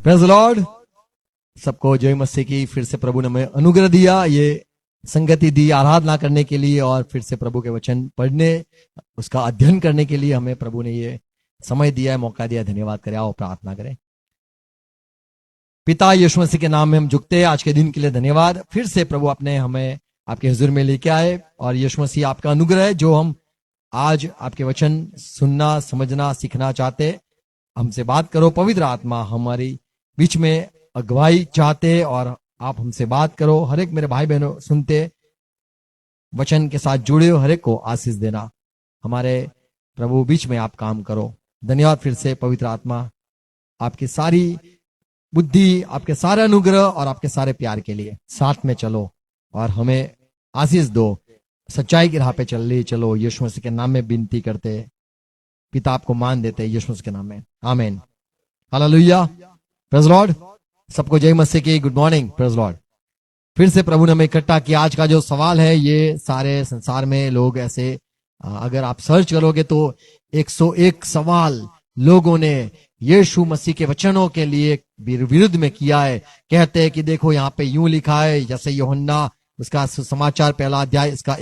Praise Lord. सबको जय मसीह की। फिर से प्रभु ने हमें अनुग्रह दिया, ये संगति दी आराधना करने के लिए और फिर से प्रभु के वचन पढ़ने, उसका अध्ययन करने के लिए हमें प्रभु ने ये समय दिया है, मौका दिया। धन्यवाद करें। आओ प्रार्थना करें। पिता यीशु मसीह के नाम में हम झुकते हैं। आज के दिन के लिए धन्यवाद। फिर से प्रभु अपने हमें आपके हुजूर में लेके आए और यीशु मसीह आपका अनुग्रह है जो हम आज आपके वचन सुनना, समझना, सीखना चाहते। हमसे बात करो पवित्र आत्मा, हमारी बीच में अगुवाई चाहते और आप हमसे बात करो। हर एक मेरे भाई बहनों सुनते वचन के साथ जुड़े हो, हर एक को आशीष देना। हमारे प्रभु बीच में आप काम करो। धन्यवाद फिर से पवित्र आत्मा, आपकी सारी बुद्धि, आपके सारे अनुग्रह और आपके सारे प्यार के लिए साथ में चलो और हमें आशीष दो। सच्चाई की राह पे चलो। यीशु मसीह के नाम में विनती करते, पिता आपको मान देते यीशु मसीह के नाम में, आमीन। हालेलुया। Praise Lord. सबको जय मसीह की। Good morning. Praise Lord. फिर से प्रभु ने हमें इकट्ठा किया। आज का जो सवाल है, ये सारे संसार में लोग ऐसे, अगर आप सर्च करोगे तो 101 सवाल लोगों ने यीशु मसीह के वचनों के लिए विरुद्ध में किया है। कहते हैं कि देखो यहाँ पे यूं लिखा है, जैसे यूहन्ना उसका सुसमाचार पहला अध्याय इसका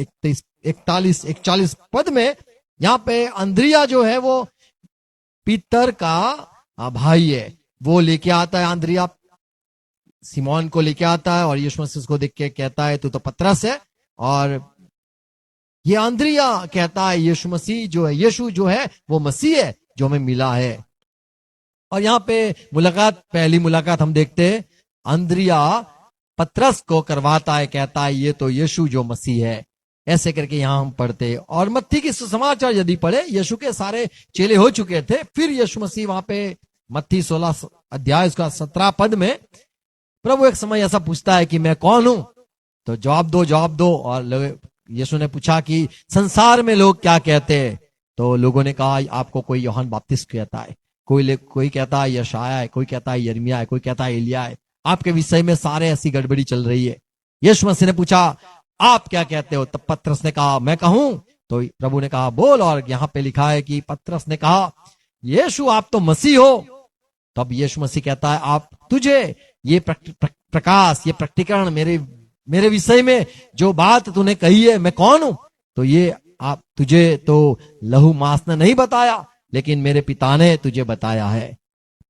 41 पद में, यहाँ पे अंद्रिया जो है वो पीतर का भाई है, वो लेके आता है। अंद्रिया सिमोन को लेके आता है और यीशु मसीह उसको देख के कहता है तू तो पतरस है। और ये अंद्रिया कहता है यीशु मसीह जो है, यीशु जो है वो मसीह है जो हमें मिला है। और यहाँ पे पहली मुलाकात हम देखते हैं, अंद्रिया पतरस को करवाता है, कहता है ये तो यीशु जो मसीह है। ऐसे करके यहाँ हम पढ़ते। और मत्ती की सुसमाचार यदि पढ़े, यीशु के सारे चेले हो चुके थे। फिर यीशु मसीह वहां पे मत्ती 16 अध्याय उसका 17 पद में प्रभु एक समय ऐसा पूछता है कि मैं कौन हूं, तो जवाब दो। और यीशु ने पूछा कि संसार में लोग क्या कहते हैं, तो लोगों ने कहा आपको कोई यूहन्ना बपतिस्मा कहता है, कोई कहता है यशाया है, कोई कहता है यिर्मयाह है, कोई कहता है एलिय्याह है। आपके विषय में सारे ऐसी गड़बड़ी चल रही है। यीशु मसीह ने पूछा आप क्या कहते हो, तब पतरस ने कहा मैं कहूं, तो प्रभु ने कहा बोल। और यहाँ पे लिखा है कि पतरस ने कहा यीशु आप तो मसीह हो। तब यीशु मसीह कहता है आप तुझे ये प्रकाश, ये प्रकटीकरण मेरे विषय में जो बात तूने कही है, मैं कौन हूं, तो ये आप तुझे तो लहू मांस ने नहीं बताया, लेकिन मेरे पिता ने तुझे बताया है।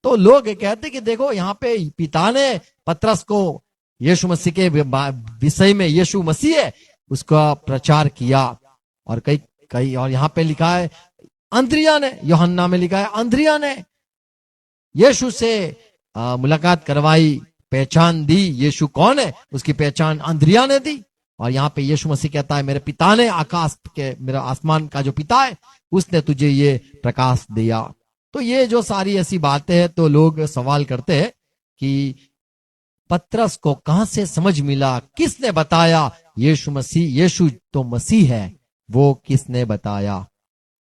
तो लोग कहते कि देखो यहाँ पे पिता ने पतरस को यीशु मसीह के विषय में, यीशु मसीह है उसका प्रचार किया। और कई और यहाँ पे लिखा है अंद्रिया ने, यूहन्ना में लिखा है अंद्रिया ने यीशु से मुलाकात करवाई, पहचान दी। यीशु कौन है उसकी पहचान अंद्रिया ने दी। और यहाँ पे यीशु मसीह कहता है मेरे पिता ने, आकाश के, मेरा आसमान का जो पिता है उसने तुझे ये प्रकाश दिया। तो ये जो सारी ऐसी बातें हैं, तो लोग सवाल करते हैं कि पतरस को कहां से समझ मिला, किसने बताया यीशु मसीह, यीशु तो मसीह है, वो किसने बताया,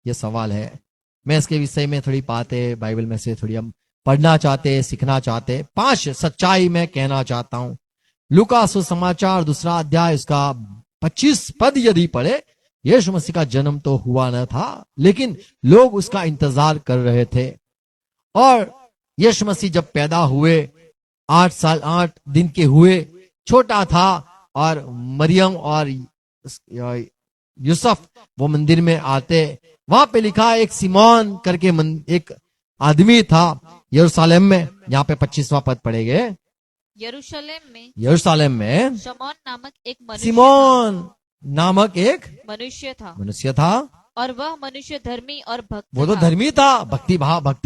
ये सवाल है। मैं इसके विषय में थोड़ी बातें बाइबल में से थोड़ी हम पढ़ना चाहते, सीखना चाहते। 5 सच्चाई में कहना चाहता हूं। लूका सुसमाचार 2 अध्याय उसका 25 पद यदि पढ़े, यीशु मसीह का जन्म तो हुआ न था, लेकिन लोग उसका इंतजार कर रहे थे। और यीशु मसीह जब पैदा हुए, 8 साल 8 दिन के हुए, छोटा था। और मरियम और यूसुफ वो मंदिर में आते। वहां पे लिखा है एक सिमोन करके एक आदमी था यरूशलेम में। यहाँ पे 25वां पद पढ़ेंगे। यरूशलेम में सिमोन नामक एक मनुष्य था। और वह मनुष्य धर्मी और भक्त वो तो धर्मी था, भक्ति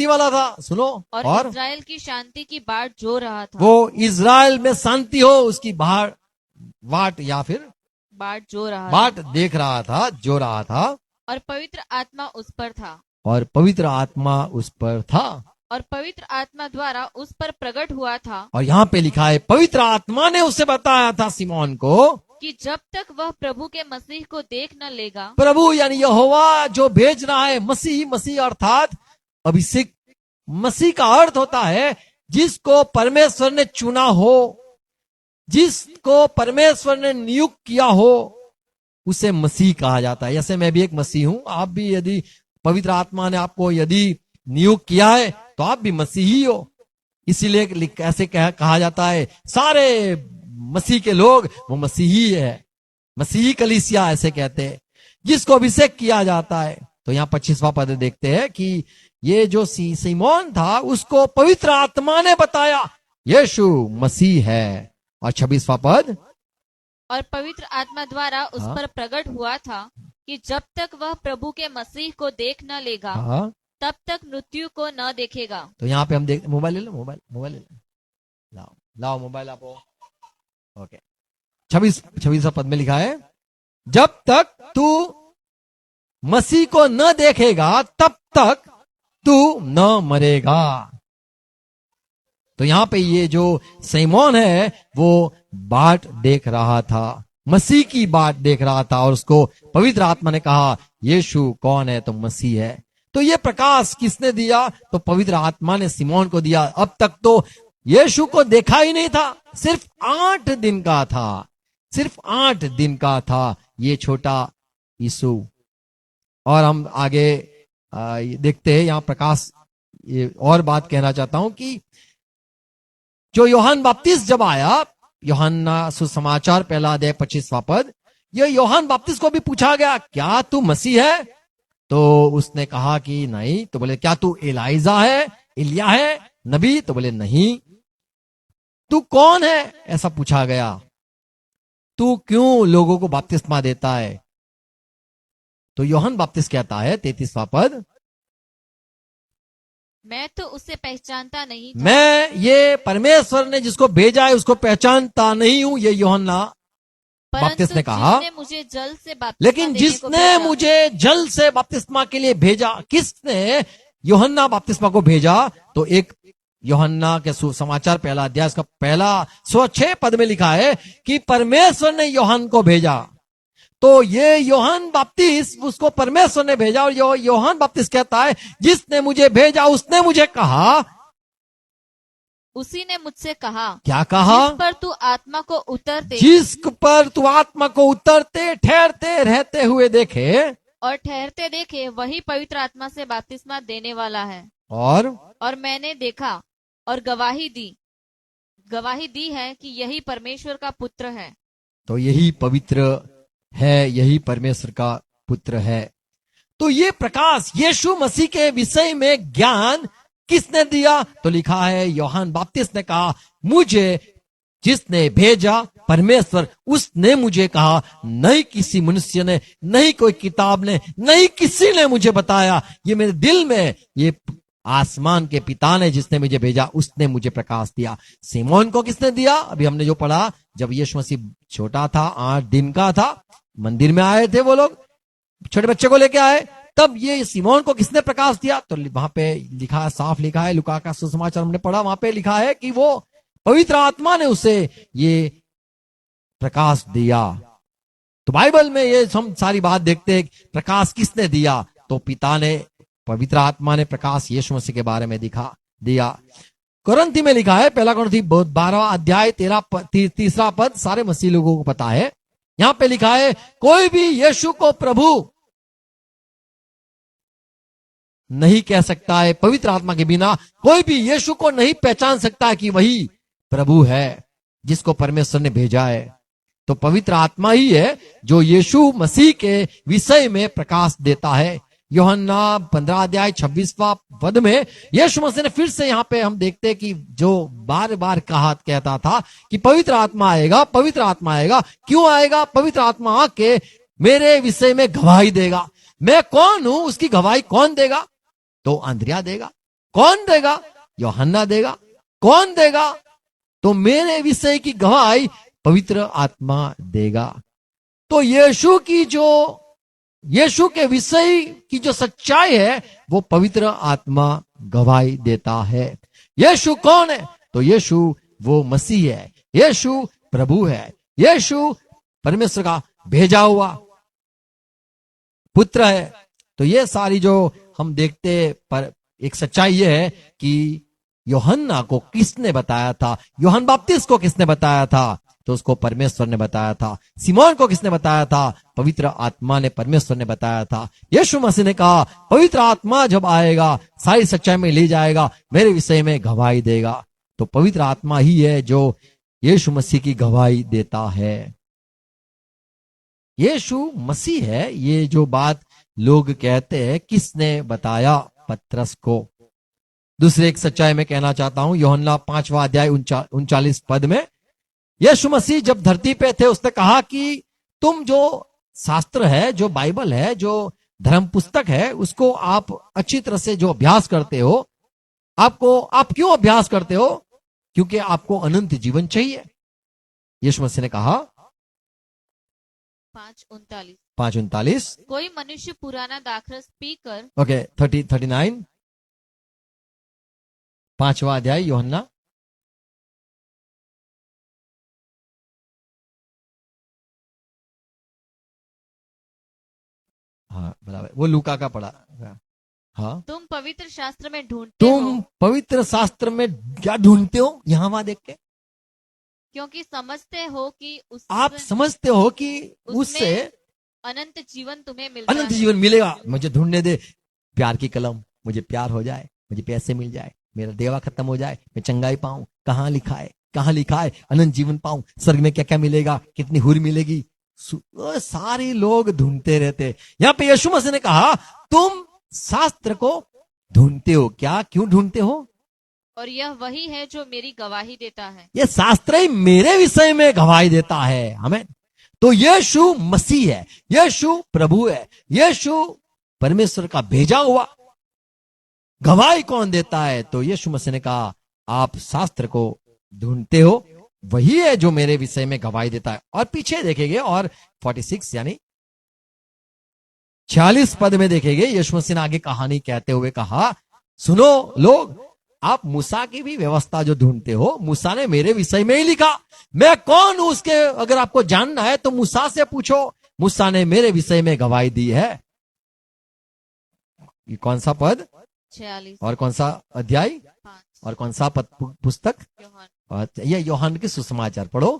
वाला था। सुनो, और इस्राएल की शांति की बाट जो रहा था। वो इस्राएल में शांति हो उसकी बाट या फिर बाट जो रहा, बाट देख रहा था, जो रहा था। और पवित्र आत्मा उस पर था। और पवित्र आत्मा उस पर था। और पवित्र आत्मा द्वारा उस पर प्रकट हुआ था। और यहाँ पे लिखा है पवित्र आत्मा ने उसे बताया था सिमोन को कि जब तक वह प्रभु के मसीह को देख न लेगा। प्रभु यानी यहोवा जो भेज रहा है, मसीह अर्थात अभिषेक। मसीह का अर्थ होता है जिसको परमेश्वर ने चुना हो, जिसको परमेश्वर ने नियुक्त किया हो, उसे मसीह कहा जाता है। जैसे मैं भी एक मसीह हूं, आप भी यदि पवित्र आत्मा ने आपको यदि नियुक्त किया है तो आप भी मसीही हो। इसीलिए कैसे कहा जाता है सारे मसीह के लोग वो मसीही है, मसीही कलीसिया ऐसे कहते हैं, जिसको अभिषेक किया जाता है। तो यहाँ 25वां पद देखते हैं कि ये जो सीमोन था उसको पवित्र आत्मा ने बताया यीशु मसीह है। और 26वां पद, और पवित्र आत्मा द्वारा उस हाँ। पर प्रकट हुआ था कि जब तक वह प्रभु के मसीह को देख न लेगा हाँ। तब तक मृत्यु को न देखेगा। तो यहाँ पे हम देख, मोबाइल ले लो, मोबाइल ले लो, लाओ मोबाइल आप। ओके, 26वां पद में लिखा है जब तक तू मसीह को न देखेगा तब तक तू न मरेगा। तो यहां पे ये जो सीमोन है वो बाट देख रहा था, मसीह की बाट देख रहा था, और उसको पवित्र आत्मा ने कहा यीशु कौन है? तो मसीह है। तो ये प्रकाश किसने दिया? तो पवित्र आत्मा ने सीमोन को दिया। अब तक तो यीशु को देखा ही नहीं था, सिर्फ 8 दिन का था, सिर्फ 8 दिन का था ये छोटा यीशु। और हम आगे देखते हैं यहाँ प्रकाश, ये और बात कहना चाहता हूं कि जो यूहन्ना बपतिस्मा जब आया, यूहन्ना सुसमाचार पहला अध्याय 25वां पद, ये यूहन्ना बपतिस्मा को भी पूछा गया क्या तू मसीह है? तो उसने कहा कि नहीं। तो बोले क्या तू एलाइजा है, एलिया है, नबी? तो बोले नहीं। तू कौन है? ऐसा पूछा गया। तू क्यों लोगों को बपतिस्मा देता है? तो यूहन्ना बपतिस्मा कहता है 33वां पद, मैं तो उसे पहचानता नहीं था। मैं ये परमेश्वर ने जिसको भेजा है उसको पहचानता नहीं हूं, ये यूहन्ना बपतिस्मा ने कहा। जिसने मुझे जल से बपतिस्मा लेकिन देने को जिसने भेजा, मुझे जल से बपतिस्मा के लिए भेजा, किसने यूहन्ना बपतिस्मा को भेजा? तो एक यूहन्ना के सुसमाचार पहला अध्याय का पहला 6 पद में लिखा है कि परमेश्वर ने यूहन्ना को भेजा। तो ये यूहन्ना बपतिस्मा, उसको परमेश्वर ने भेजा। और यूहन्ना बपतिस्मा कहता है जिसने मुझे भेजा उसने मुझे कहा, उसी ने मुझसे कहा, क्या कहा? जिस पर तू आत्मा को उतरते जिस पर तू आत्मा को उतरते ठहरते रहते हुए देखे और ठहरते देखे वही पवित्र आत्मा से बपतिस्मा देने वाला है। और मैंने देखा और गवाही दी है कि यही परमेश्वर का पुत्र है। तो यही पवित्र है, यही परमेश्वर का पुत्र है। तो ये प्रकाश यीशु मसीह के विषय में ज्ञान किसने दिया? तो लिखा है यूहन्ना बपतिस्मा ने कहा मुझे जिसने भेजा परमेश्वर, उसने मुझे कहा, नहीं किसी मनुष्य ने, नहीं कोई किताब ने, नहीं किसी ने मुझे बताया, ये मेरे दिल में, ये आसमान के पिता ने जिसने मुझे भेजा उसने मुझे प्रकाश दिया। सीमोन को किसने दिया? अभी हमने जो पढ़ा, जब यीशु मसीह छोटा था, 8 दिन का था, मंदिर में आए थे वो लोग, छोटे बच्चे को लेके आए, तब ये सीमोन को किसने प्रकाश दिया? तो वहां पे लिखा है, साफ लिखा है, लूका का सुसमाचार हमने पढ़ा, वहां पे लिखा है कि वो पवित्र आत्मा ने उसे ये प्रकाश दिया। तो बाइबल में ये हम सारी बात देखते हैं, प्रकाश किसने दिया? तो पिता ने, पवित्र आत्मा ने प्रकाश यीशु मसीह के बारे में दिया। कुरिन्थी में लिखा है, पहला कुरिन्थी 12 अध्याय 3 पद, सारे मसीह लोगों को पता है। यहां पे लिखा है कोई भी यीशु को प्रभु नहीं कह सकता है, पवित्र आत्मा के बिना कोई भी यीशु को नहीं पहचान सकता है कि वही प्रभु है जिसको परमेश्वर ने भेजा है। तो पवित्र आत्मा ही है जो यीशु मसीह के विषय में प्रकाश देता है। यूहन्ना 15 अध्याय 26वां पद में यीशु मसीह ने फिर से, यहां पे हम देखते हैं कि जो बार बार कहता था कि पवित्र आत्मा आएगा, पवित्र आत्मा आएगा। क्यों आएगा? पवित्र आत्मा आके मेरे विषय में गवाही देगा। मैं कौन हूं उसकी गवाही कौन देगा? तो अंद्रिया देगा। कौन देगा? यूहन्ना देगा। कौन देगा? तो मेरे विषय की गवाही पवित्र आत्मा देगा। तो यीशु के विषय की जो सच्चाई है वो पवित्र आत्मा गवाही देता है। यीशु कौन है? तो यीशु वो मसीह है, यीशु प्रभु है, यीशु परमेश्वर का भेजा हुआ पुत्र है। तो ये सारी जो हम देखते, पर एक सच्चाई ये है कि यूहन्ना को किसने बताया था? यूहन्ना बपतिस्मा को किसने बताया था? तो उसको परमेश्वर ने बताया था। सीमोन को किसने बताया था? पवित्र आत्मा ने, परमेश्वर ने बताया था। यीशु मसीह ने कहा पवित्र आत्मा जब आएगा सारी सच्चाई में ले जाएगा, मेरे विषय में गवाही देगा। तो पवित्र आत्मा ही है जो यीशु मसीह की गवाही देता है। यीशु मसीह है, ये जो बात लोग कहते हैं, किसने बताया पतरस को? दूसरे एक सच्चाई में कहना चाहता हूं, यूहन्ना 5वां अध्याय 39 पद में यीशु मसीह जब धरती पे थे उसने कहा कि तुम जो शास्त्र है, जो बाइबल है, जो धर्म पुस्तक है, उसको आप अच्छी तरह से जो अभ्यास करते हो, आप क्यों अभ्यास करते हो? क्योंकि आपको अनंत जीवन चाहिए। यीशु मसीह ने कहा 5:39 कोई मनुष्य पुराना दाखरस पीकर ओके 39 5वां अध्याय यूहन्ना हाँ बराबर, वो लूका का पढ़ा। हाँ, तुम पवित्र शास्त्र में ढूंढते तुम हो पवित्र शास्त्र में क्या ढूंढते हो? यहां वहां देख के क्योंकि समझते हो कि आप समझते हो कि उससे अनंत जीवन तुम्हें मिलता अनंत है। जीवन मिलेगा। मुझे ढूंढने दे प्यार की कलम, मुझे प्यार हो जाए, मुझे पैसे मिल जाए, मेरा देवा खत्म हो जाए, मैं चंगाई पाऊं। कहाँ लिखा है? कहाँ लिखा है अनंत जीवन पाऊं? स्वर्ग में क्या क्या मिलेगा? कितनी हुर मिलेगी? सारे लोग ढूंढते रहते। यहाँ पे यीशु मसीह ने कहा तुम शास्त्र को ढूंढते हो। क्या? क्यों ढूंढते हो? और यह वही है जो मेरी गवाही देता है। यह शास्त्र ही मेरे विषय में गवाही देता है। हमें तो यीशु मसीह है, यीशु प्रभु है, यीशु परमेश्वर का भेजा हुआ। गवाही कौन देता है? तो यीशु मसीह ने कहा आप शास्त्र को ढूंढते हो, वही है जो मेरे विषय में गवाही देता है। और पीछे देखेंगे और 46 यानी 46 पद में देखेंगे, यीशु मसीह ने आगे कहानी कहते हुए कहा सुनो लोग, आप मूसा की भी व्यवस्था जो ढूंढते हो, मूसा ने मेरे विषय में ही लिखा। मैं कौन हूं उसके अगर आपको जानना है तो मूसा से पूछो। मूसा ने मेरे विषय में गवाही दी है। ये कौन सा पद 46 और कौन सा अध्याय 5 और कौन सा पुस्तक? यूहन्ना। और ये यूहन्ना के सुसमाचार पढ़ो।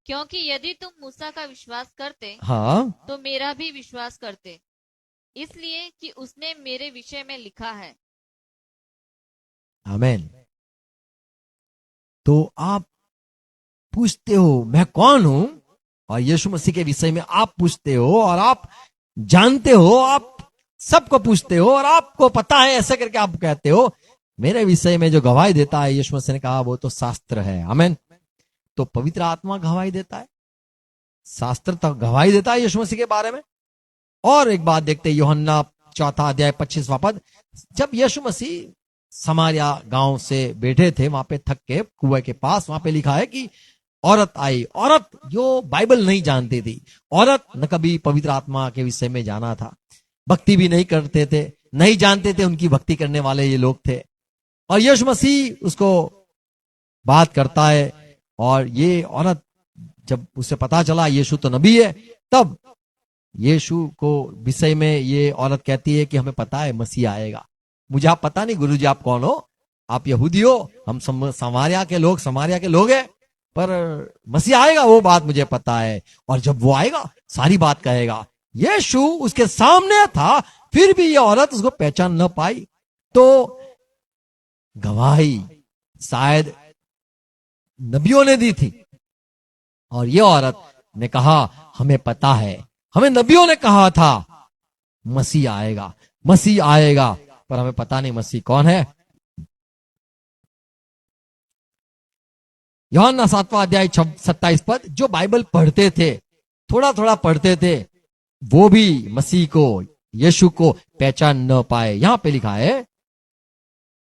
क्योंकि यदि तुम मूसा का विश्वास करते हाँ, तो मेरा भी विश्वास करते, इसलिए कि उसने मेरे विषय में लिखा है। आमीन। तो आप पूछते हो मैं कौन हूं, और यीशु मसीह के विषय में आप पूछते हो और आप जानते हो, आप सबको पूछते हो और आपको पता है, ऐसा करके आप कहते हो मेरे विषय में जो गवाही देता है, यीशु मसीह ने कहा वो तो शास्त्र है। आमीन। तो पवित्र आत्मा गवाही देता है, शास्त्र तो गवाही देता है यीशु मसीह के बारे में। और एक बात देखते हैं, यूहन्ना 4 अध्याय 25वां पद। जब यीशु मसीह समारिया गांव से बैठे थे, वहां पे थक के कुएं के पास, वहां पे लिखा है कि औरत आई, औरत जो बाइबल नहीं जानती थी, औरत न कभी पवित्र आत्मा के विषय में जाना था, भक्ति भी नहीं करते थे, नहीं जानते थे उनकी भक्ति करने वाले ये लोग थे। और यीशु मसीह उसको बात करता है, और ये औरत जब उसे पता चला यीशु तो नबी है, तब यीशु को विषय में ये औरत कहती है कि हमें पता है मसीह आएगा। मुझे आप पता नहीं गुरुजी आप कौन हो, आप यहूदी हो, हम समारिया के लोग हैं, पर मसीह आएगा वो बात मुझे पता है, और जब वो आएगा सारी बात कहेगा। यीशु उसके सामने था, फिर भी ये औरत उसको पहचान न पाई। तो गवाही शायद नबियों ने दी थी, और ये औरत ने कहा हमें पता है, हमें नबियों ने कहा था मसीह आएगा, मसीह आएगा, पर हमें पता नहीं मसीह कौन है। यूहन्ना 7वां अध्याय 27 पद। जो बाइबल पढ़ते थे, थोड़ा थोड़ा पढ़ते थे, वो भी मसीह को, यीशु को पहचान न पाए। यहां पे लिखा है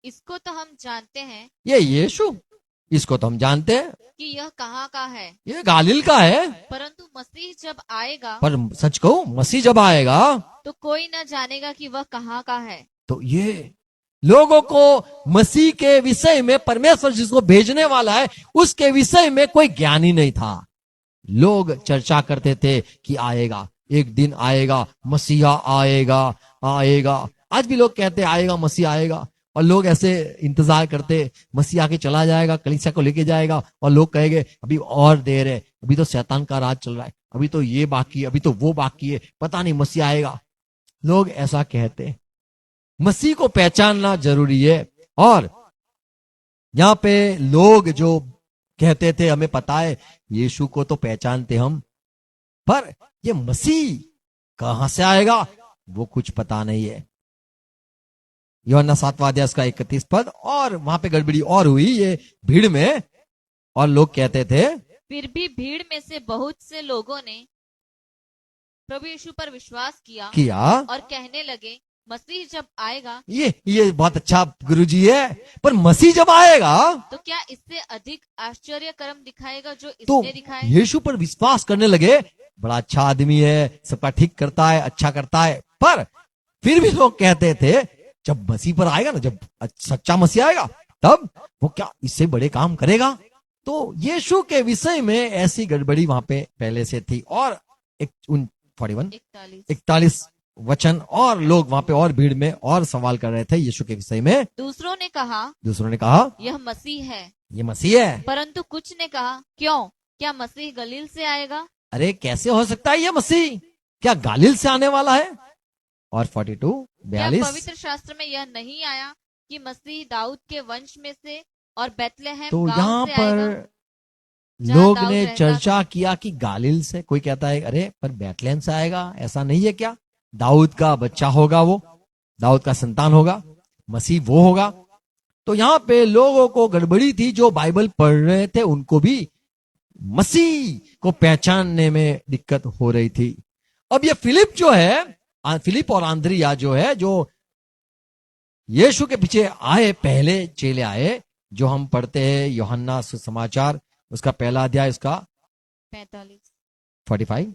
इसको तो हम जानते हैं ये यीशु, इसको तो हम जानते हैं कि यह कहाँ का है, ये गालिल का है, परंतु मसीह जब आएगा पर सच कहूं मसीह जब आएगा तो कोई न जानेगा कि वह कहाँ का है। तो ये लोगों को मसीह के विषय में, परमेश्वर जिसको भेजने वाला है उसके विषय में कोई ज्ञान ही नहीं था। लोग चर्चा करते थे कि आएगा, एक दिन आएगा, मसीहा आएगा, आएगा। आज भी लोग कहते आएगा, मसीह आएगा, और लोग ऐसे इंतजार करते मसीह आके चला जाएगा, कलीसिया को लेके जाएगा, और लोग कहेंगे अभी और देर है, अभी तो शैतान का राज चल रहा है, अभी तो ये बाकी है, अभी तो वो बाकी है, पता नहीं मसीह आएगा। लोग ऐसा कहते। मसीह को पहचानना जरूरी है, और यहाँ पे लोग जो कहते थे हमें पता है यीशु को तो पहचानते हम, पर ये मसीह कहां से आएगा वो कुछ पता नहीं है। यूहन्ना 7वां अध्याय उसका 31 पद। और वहां पे गड़बड़ी और हुई ये भीड़ में, और लोग कहते थे फिर भी भीड़ में से बहुत से लोगों ने प्रभु यीशु पर विश्वास किया किया और कहने लगे, मसीह जब आएगा ये बहुत अच्छा गुरुजी है, पर मसीह जब आएगा तो क्या इससे अधिक आश्चर्य कर्म दिखाएगा जो तो इसने दिखाए। यीशु पर विश्वास करने लगे। बड़ा अच्छा आदमी है, सबका ठीक करता है, अच्छा करता है, पर फिर भी लोग कहते थे जब मसीह पर आएगा ना, जब सच्चा मसीह आएगा तब वो क्या इससे बड़े काम करेगा। तो यीशु के विषय में ऐसी गड़बड़ी वहां पे पहले से थी। और 41 वचन, और लोग वहां पे और भीड़ में और सवाल कर रहे थे यीशु के विषय में। दूसरों ने कहा यह मसीह है, ये मसीह है। परंतु कुछ ने कहा क्यों, क्या मसीह गलील से आएगा। अरे कैसे हो सकता है ये मसीह, क्या गालिल से आने वाला है। और 42 क्या 42 पवित्र शास्त्र में यह नहीं आया कि मसीह दाऊद के वंश में से और बैतलहम तो गांव यहाँ से पर आएगा, जहाँ लोग दाऊद ने रहता चर्चा किया कि गालिल से। कोई कहता है अरे पर बैतलहम से आएगा, ऐसा नहीं है क्या, दाऊद का बच्चा होगा, वो दाऊद का संतान होगा, मसीह वो होगा। तो यहाँ पे लोगों को गड़बड़ी थी, जो बाइबल पढ़ रहे थे उनको भी मसीह को पहचानने में दिक्कत हो रही थी। अब ये फिलिप जो है, फिलिप और आंद्रिया जो है, जो यीशु के पीछे आए, पहले चेले आए, जो हम पढ़ते हैं यूहन्ना सुसमाचार उसका पहला अध्याय उसका 45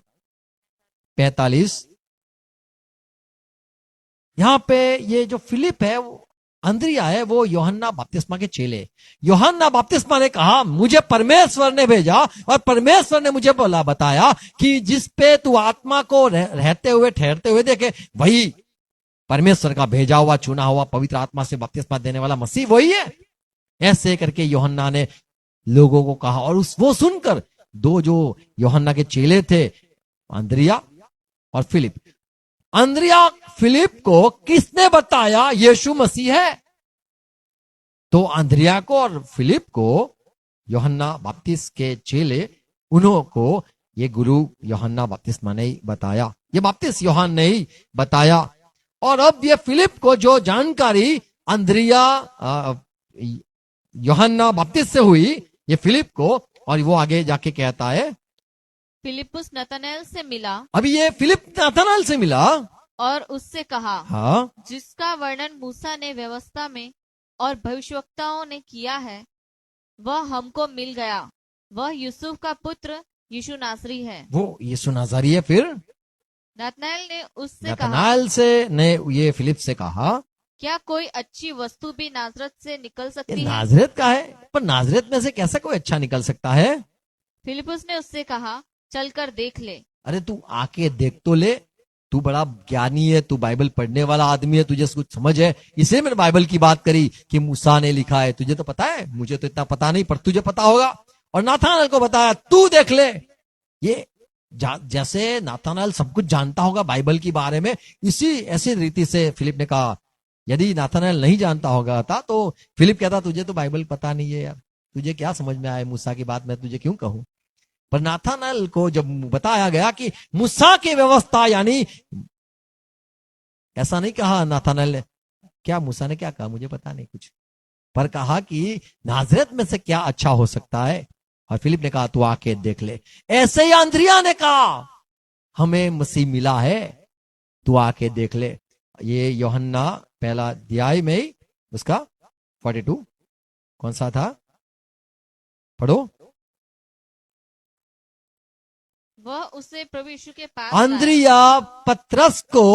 यहां पे ये जो फिलिप है, वो अंद्रिया है, वो यूहन्ना बपतिस्मा के चेले। यूहन्ना बपतिस्मा ने कहा मुझे परमेश्वर ने भेजा, और परमेश्वर ने मुझे बोला बताया कि जिस पे तू आत्मा को रहते हुए ठहरते हुए देखे, वही परमेश्वर का भेजा हुआ चुना हुआ पवित्र आत्मा से बपतिस्मा देने वाला मसीह वही है। ऐसे करके यूहन्ना ने लोगों को कहा। और वो सुनकर दो जो यूहन्ना के चेले थे, अंद्रिया और फिलिप, अंद्रिया फिलिप को किसने बताया यीशु मसीह है। तो अंद्रिया को और फिलिप को यूहन्ना बपतिस्मा के चेले, उन्हों को ये गुरु यूहन्ना बपतिस्मा ने बताया, ये बपतिस्मा यूहन्ना ने ही बताया। और अब ये फिलिप को जो जानकारी अंद्रिया यूहन्ना बपतिस्मा से हुई, ये फिलिप को, और वो आगे जाके कहता है फिलिपुस नतनएल से मिला। अभी ये फिलिप नतनएल से मिला और उससे कहा, हाँ, जिसका वर्णन मूसा ने व्यवस्था में और भविष्यवक्ताओं ने किया है, वह हमको मिल गया। वह यूसुफ का पुत्र यीशु नासरी है। वो यीशु नासरी है। फिर नतनएल ने उससे कहा, नतनएल से ने ये फिलिप से कहा, क्या कोई अच्छी वस्तु भी नाजरत से निकल सकती है। नाजरत का है, पर नाजरत में से कैसे कोई अच्छा निकल सकता है। फिलिपुस ने उससे कहा, चलकर देख ले। अरे तू आके देख तो ले, तू बड़ा ज्ञानी है, तू बाइबल पढ़ने वाला आदमी है, तुझे कुछ समझ है, इसलिए मैंने बाइबल की बात करी कि मूसा ने लिखा है। तुझे तो पता है, मुझे तो इतना पता नहीं, पर तुझे पता होगा। और नाथानएल को बताया तू देख ले। ये जैसे नाथानएल सब कुछ जानता होगा बाइबल के बारे में, इसी ऐसी रीति से फिलिप ने कहा। यदि नाथानएल नहीं जानता होगा था तो फिलिप कहता तुझे तो बाइबल पता नहीं है यार, तुझे क्या समझ में आए मूसा की बात, मैं तुझे क्यों कहूं। पर नाथानएल को जब बताया गया कि मूसा की व्यवस्था, यानी ऐसा नहीं कहा नाथानएल ने, क्या मूसा ने क्या कहा मुझे पता नहीं कुछ, पर कहा कि नाजरत में से क्या अच्छा हो सकता है। और फिलिप ने कहा तू आके देख ले। ऐसे ही अंद्रिया ने कहा हमें मसीह मिला है, तू आके देख ले। ये यूहन्ना पहला अध्याय में ही उसका 42 कौन सा था, पढ़ो। वह उसे प्रभु यीशु के पास अंद्रिया पतरस को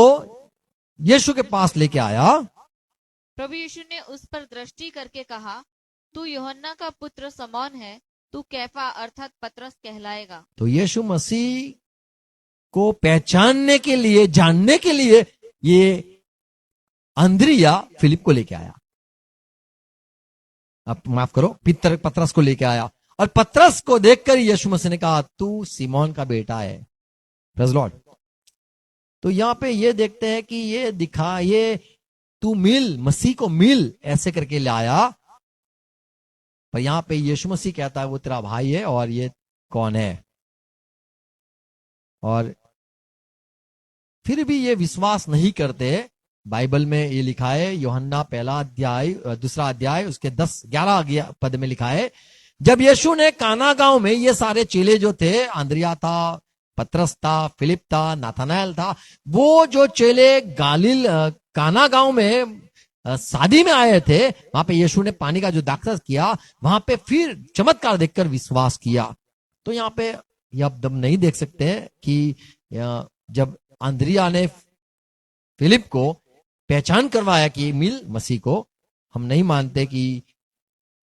यीशु के पास लेके आया। प्रभु यीशु ने उस पर दृष्टि करके कहा, तू यूहन्ना का पुत्र शमौन है, तू कैफा अर्थात पतरस कहलाएगा। तो यीशु मसीह को पहचानने के लिए, जानने के लिए ये अंद्रिया फिलिप को लेके आया, अब माफ करो, पतरस को लेके आया। और पतरस को देखकर यीशु मसीह ने कहा तू सिमोन का बेटा है। Praise Lord. तो यहां पे ये देखते हैं कि ये तू मिल, मसीह को मिल, ऐसे करके लाया। पर यहां पे यीशु मसीह कहता है वो तेरा भाई है और ये कौन है। और फिर भी ये विश्वास नहीं करते। बाइबल में ये लिखा है, यूहन्ना पहला अध्याय दूसरा अध्याय उसके 10-11 पद में लिखा है, जब यीशु ने काना गांव में, ये सारे चेले जो थे, आंद्रिया था, पतरस था, फिलिप था, नाथानाएल था, वो जो चेले गालिल काना गांव में शादी में आए थे, वहां पे यीशु ने पानी का जो दाखरस किया, वहां पे फिर चमत्कार देखकर विश्वास किया। तो यहाँ पे ये आप दम नहीं देख सकते कि जब आंद्रिया ने फिलिप को पहचान करवाया कि मिल मसीह को, हम नहीं मानते कि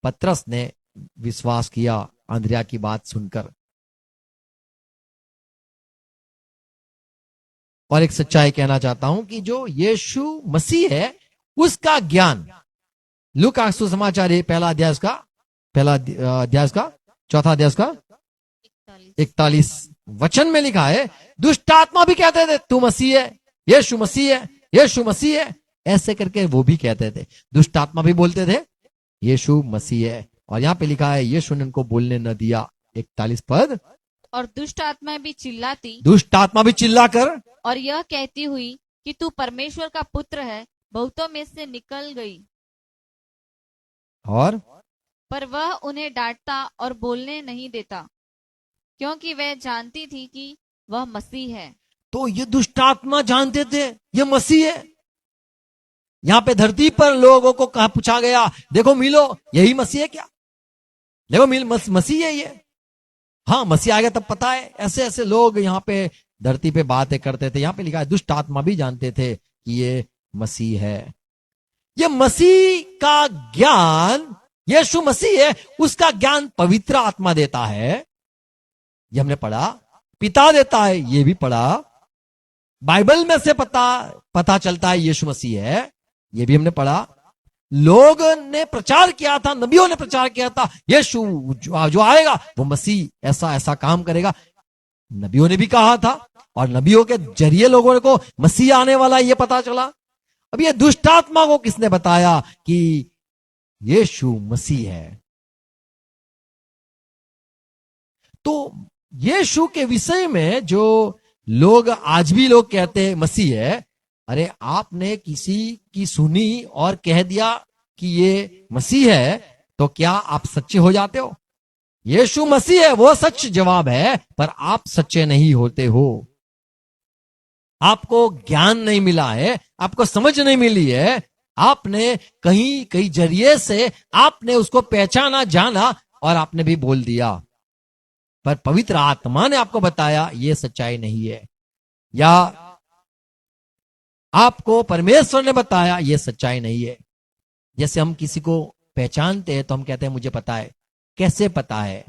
पतरस ने विश्वास किया आंद्रिया की बात सुनकर। और एक सच्चाई कहना चाहता हूं कि जो यीशु मसीह है उसका ज्ञान, लूका सुसमाचार पहला अध्याय उसका चौथा अध्याय उसका 41 वचन में लिखा है, दुष्ट आत्मा भी कहते थे तू मसीह है, यीशु मसीह है, यीशु मसीह है, ऐसे करके वो भी कहते थे। दुष्ट आत्मा भी बोलते थे यीशु मसीह है। और यहाँ पे लिखा है यीशु ने उनको बोलने न दिया, 41 पद, और दुष्ट आत्माएं भी चिल्लाती, दुष्ट आत्मा भी चिल्लाकर और यह कहती हुई कि तू परमेश्वर का पुत्र है, बहुतों में से निकल गई। और पर वह उन्हें डांटता और बोलने नहीं देता, क्योंकि वह जानती थी कि वह मसीह है। तो ये दुष्ट आत्मा जानते थे ये मसीह है। यहां पे धरती पर लोगों को कहा पूछा गया, देखो मिलो यही मसीह है क्या, देखो मिल मसीह है ये, हाँ मसीह आ गया तब पता है। ऐसे ऐसे लोग यहाँ पे धरती पे बातें करते थे। यहाँ पे लिखा है दुष्ट आत्मा भी जानते थे कि ये मसीह है। ये मसीह का ज्ञान, यीशु मसीह है, उसका ज्ञान पवित्र आत्मा देता है, ये हमने पढ़ा। पिता देता है, ये भी पढ़ा। बाइबल में से पता चलता है यीशु मसीह है, ये भी हमने पढ़ा। लोग ने प्रचार किया था, नबियों ने प्रचार किया था, यीशु जो आएगा वो मसीह ऐसा ऐसा काम करेगा, नबियों ने भी कहा था। और नबियों के जरिए लोगों को मसीह आने वाला ये पता चला। अब ये दुष्ट आत्मा को किसने बताया कि यीशु मसीह है? तो यीशु के विषय में जो लोग आज भी लोग कहते हैं मसीह है, अरे आपने किसी की सुनी और कह दिया कि ये मसीह है, तो क्या आप सच्चे हो जाते हो? यीशु मसीह है वो सच जवाब है, पर आप सच्चे नहीं होते हो। आपको ज्ञान नहीं मिला है, आपको समझ नहीं मिली है, आपने कहीं जरिए से आपने उसको पहचाना, जाना और आपने भी बोल दिया, पर पवित्र आत्मा ने आपको बताया ये सच्चाई नहीं है, या आपको परमेश्वर ने बताया ये सच्चाई नहीं है। जैसे हम किसी को पहचानते हैं तो हम कहते हैं मुझे पता है। कैसे पता है?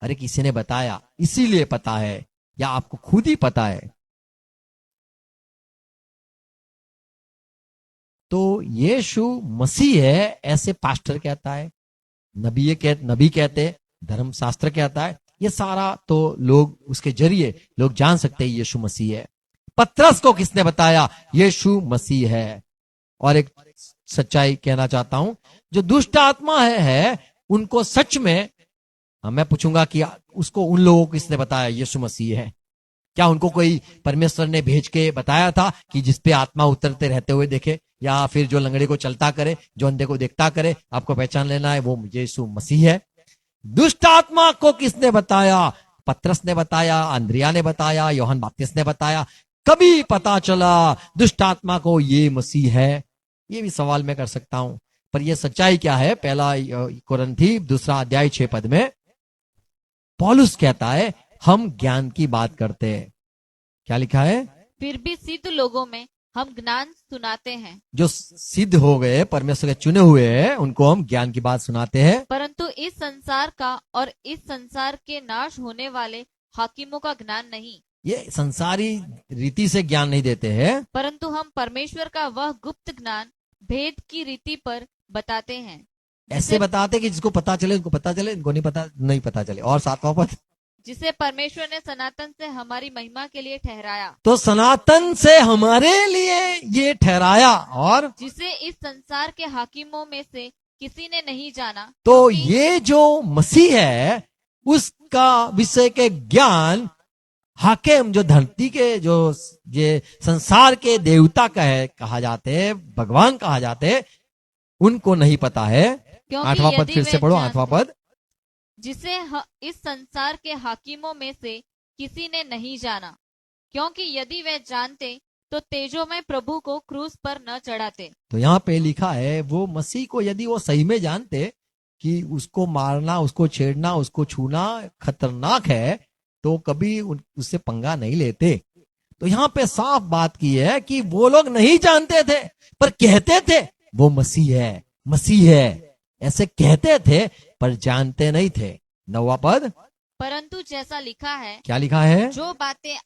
अरे किसी ने बताया इसीलिए पता है, या आपको खुद ही पता है। तो यीशु मसीह है ऐसे पास्टर कहता है, नबी कहते, धर्मशास्त्र कहता है, ये सारा तो लोग उसके जरिए लोग जान सकते हैं यीशु मसीह है। पतरस को किसने बताया यीशु मसीह है? और एक सच्चाई कहना चाहता हूं, जो दुष्ट आत्मा है उनको सच में, मैं पूछूंगा कि उसको उन लोगों को किसने बताया यीशु मसीह है? क्या उनको कोई परमेश्वर ने भेज के बताया था कि जिसपे आत्मा उतरते रहते हुए देखे, या फिर जो लंगड़े को चलता करे, जो अंधे को देखता करे, आपको पहचान लेना है वो यीशु मसीह है? दुष्ट आत्मा को किसने बताया? पतरस ने बताया, अंद्रिया ने बताया, यूहन्ना बपतिस्मा ने बताया। कभी पता चला दुष्ट आत्मा को ये मसीह है? ये भी सवाल मैं कर सकता हूं, पर यह सच्चाई क्या है? पहला कुरिन्थी 2 अध्याय 6 पद में पौलुस कहता है हम ज्ञान की बात करते हैं। क्या लिखा है? फिर भी सिद्ध लोगों में हम ज्ञान सुनाते हैं। जो सिद्ध हो गए, परमेश्वर के चुने हुए हैं, उनको हम ज्ञान की बात सुनाते हैं। परंतु इस संसार का और इस संसार के नाश होने वाले हाकिमों का ज्ञान नहीं। ये संसारी रीति से ज्ञान नहीं देते हैं, परंतु हम परमेश्वर का वह गुप्त ज्ञान भेद की रीति पर बताते हैं। ऐसे बताते कि जिसको पता चले उनको पता चले, इनको नहीं पता चले। और 7वां पद, जिसे परमेश्वर ने सनातन से हमारी महिमा के लिए ठहराया। तो सनातन से हमारे लिए ये ठहराया, और जिसे इस संसार के हाकिमों में से किसी ने नहीं जाना। तो क्योंकि ये जो मसीह है उसका विषय के ज्ञान हाकिम जो धरती के जो ये संसार के देवता कहा जाते हैं, भगवान कहा जाते हैं, उनको नहीं पता है। क्योंकि 8वां पद यदि फिर से वे पढ़ो, जानते- 8वां पद। जिसे इस संसार के हाकिमों में से किसी ने नहीं जाना, क्योंकि यदि वे जानते तो तेजोमय प्रभु को क्रूस पर न चढ़ाते। तो यहाँ पे लिखा है वो मसीह को यदि वो सही में जानते कि उसको मारना, उसको छेड़ना, उसको छूना खतरनाक है, तो कभी उससे पंगा नहीं लेते। तो यहाँ पे साफ बात की है कि वो लोग नहीं जानते थे पर कहते थे वो मसीह है, मसीह है, ऐसे कहते थे पर जानते नहीं थे। 9वां पद। परंतु जैसा लिखा है, क्या लिखा है? जो बातें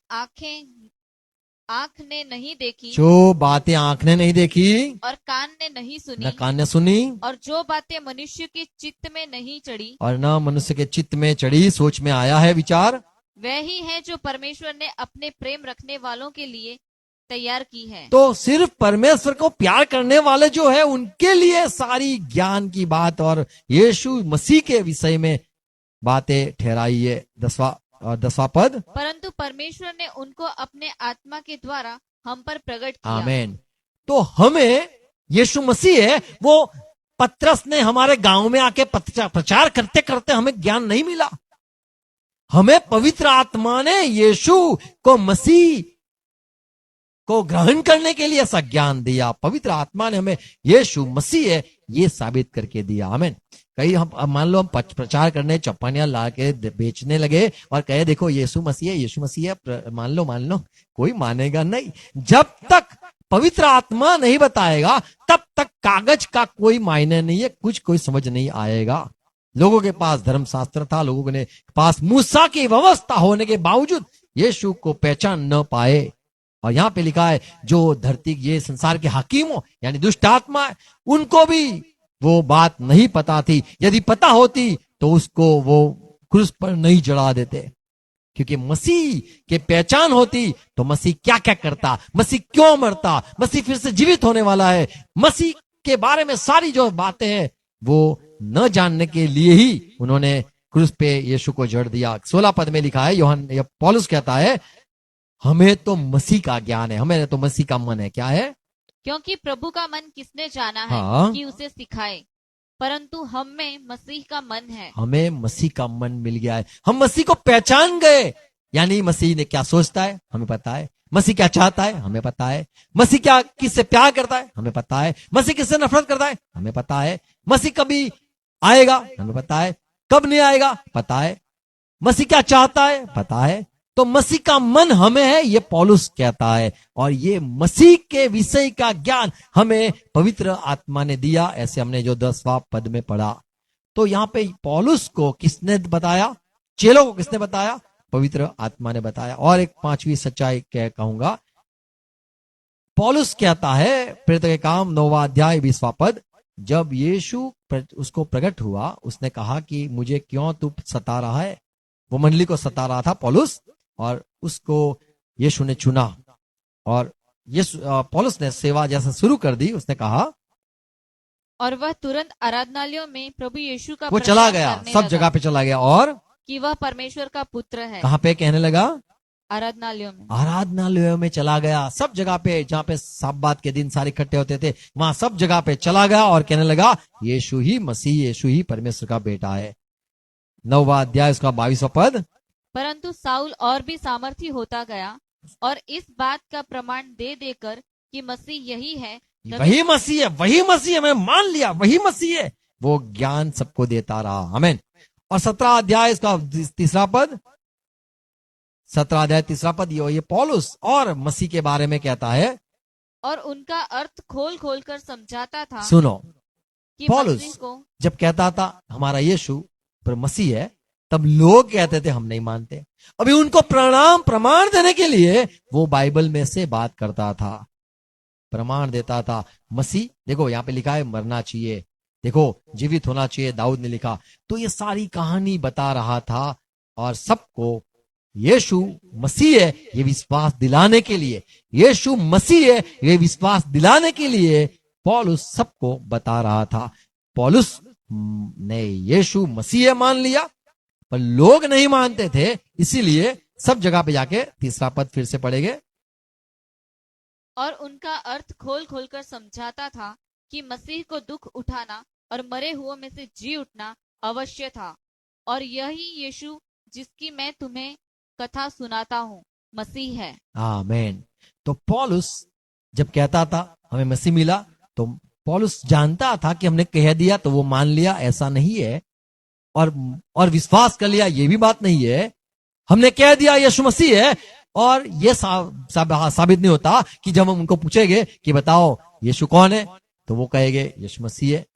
आंख ने नहीं देखी जो बातें आंख ने नहीं देखी, और कान ने नहीं न सुनी, कान ने सुनी, और जो बातें मनुष्य के चित्त में नहीं चढ़ी, और न मनुष्य के चित्त में चढ़ी, सोच में आया है विचार, वह ही है जो परमेश्वर ने अपने प्रेम रखने वालों के लिए तैयार की है। तो सिर्फ परमेश्वर को प्यार करने वाले जो है उनके लिए सारी ज्ञान की बात और यीशु मसीह के विषय में बातें ठहराई है। 10वां पद। परंतु परमेश्वर ने उनको अपने आत्मा के द्वारा हम पर प्रकट किया। आमेन। तो हमें यीशु मसीह है, वो पतरस ने हमारे गांव में आके प्रचार करते करते हमें ज्ञान नहीं मिला। हमें पवित्र आत्मा ने यीशु को मसीह को ग्रहण करने के लिए ऐसा ज्ञान दिया। पवित्र आत्मा ने हमें यीशु मसीह है ये साबित करके दिया। आमीन। कई हम मान लो हम प्रचार करने चप्पनियां ला के बेचने लगे और कहे देखो यीशु मसीह है, यीशु मसीह है, मान लो, कोई मानेगा नहीं। जब तक पवित्र आत्मा नहीं बताएगा तब तक कागज का कोई मायने नहीं है, कुछ कोई समझ नहीं आएगा। लोगों के पास धर्मशास्त्र था, लोगों के पास मूसा की व्यवस्था होने के बावजूद यीशु को पहचान न पाए। और यहां पे लिखा है जो धरती ये संसार के हाकिमों यानी दुष्ट आत्मा है, उनको भी वो बात नहीं पता थी। यदि पता होती तो उसको वो क्रूस पर नहीं चढ़ा देते, क्योंकि मसीह के पहचान होती तो मसीह क्या क्या करता, मसीह क्यों मरता, मसीह फिर से जीवित होने वाला है, मसीह के बारे में सारी जो बातें हैं वो न जानने के लिए ही उन्होंने क्रूस पे यीशु को जड़ दिया। 16 पद में लिखा है, पौलुस कहता है हमें तो मसीह का ज्ञान है, हमें तो मसीह का मन है। क्या है? क्योंकि प्रभु का मन किसने जाना है हाँ। कि उसे सिखाए, परंतु हम में मसीह का मन है। हमें मसीह का मन मिल गया है, हम मसीह को पहचान गए। यानी मसीह ने क्या सोचता है हमें पता है, मसीह क्या चाहता है हमें पता है, मसीह क्या किससे प्यार करता है हमें पता है, मसीह किससे नफरत करता है हमें पता है, मसीह कभी आएगा हमें पता है, कब नहीं आएगा पता है, मसीह क्या चाहता है पता है। तो मसीह का मन हमें है, ये पौलुस कहता है। और ये मसीह के विषय का ज्ञान हमें पवित्र आत्मा ने दिया, ऐसे हमने जो 10वां पद में पढ़ा। तो यहाँ पे पौलुस को किसने बताया? चेलों को किसने बताया? पवित्र आत्मा ने बताया। और एक 5वीं सच्चाई कहूंगा, पौलुस कहता है प्रेरित के काम 9वां अध्याय 20वां पद, जब यीशु उसको प्रकट हुआ उसने कहा कि मुझे क्यों तू सता रहा है। वो मंडली को सता रहा था पौलुस, और उसको यीशु ने चुना और पौलुस ने सेवा जैसा शुरू कर दी। उसने कहा और वह तुरंत आराधनालयों में प्रभु यीशु का वो चला गया, सब जगह पे चला गया और कि वह परमेश्वर का पुत्र है। कहां पे कहने लगा? आराधनालयों में। आराधनालयों में चला गया, सब जगह पे जहां पे सब्बात के दिन सारे इकट्ठे होते थे वहां सब जगह पे चला गया और कहने लगा यीशु ही मसीह, यीशु ही परमेश्वर का बेटा है। 9वां अध्याय उसका 22वां पद, परंतु साउल और भी सामर्थी होता गया और इस बात का प्रमाण दे देकर कि मसीह यही है, वही मसीह है, वही मसीह है, मैं मान लिया वही मसीह है, वो ज्ञान सबको देता रहा। आमीन। और 17 अध्याय इसका 3रा पद, 17 अध्याय 3रा पद, ये पौलुस और मसीह के बारे में कहता है और उनका अर्थ खोल खोल कर समझाता था। सुनो, कि पौलुस मसीह को जब कहता था हमारा यीशु पर मसीह है, तब लोग कहते थे हम नहीं मानते। अभी उनको प्रमाण देने के लिए वो बाइबल में से बात करता था, प्रमाण देता था। मसीह देखो यहाँ पे लिखा है मरना चाहिए, देखो जीवित होना चाहिए, दाऊद ने लिखा। तो ये सारी कहानी बता रहा था और सबको यीशु मसीह है ये विश्वास दिलाने के लिए, यीशु मसीह है ये विश्वास दिलाने के लिए पौलुस सबको बता रहा था। पौलुस ने यीशु मसीह मान लिया, पर लोग नहीं मानते थे, इसीलिए सब जगह पे जाके तीसरा पद फिर से पढ़ेंगे। और उनका अर्थ खोल खोल कर समझाता था कि मसीह को दुख उठाना और मरे हुओं में से जी उठना अवश्य था, और यही यीशु जिसकी मैं तुम्हें कथा सुनाता हूँ मसीह है। आमीन। तो पौलुस जब कहता था हमें मसीह मिला, तो पौलुस जानता था कि हमने कह दिया तो वो मान लिया, ऐसा नहीं है, और विश्वास कर लिया, ये भी बात नहीं है। हमने कह दिया यीशु मसीह है, और ये साबित नहीं होता कि जब हम उनको पूछेंगे कि बताओ यीशु कौन है, तो वो कहेंगे यीशु मसीह है,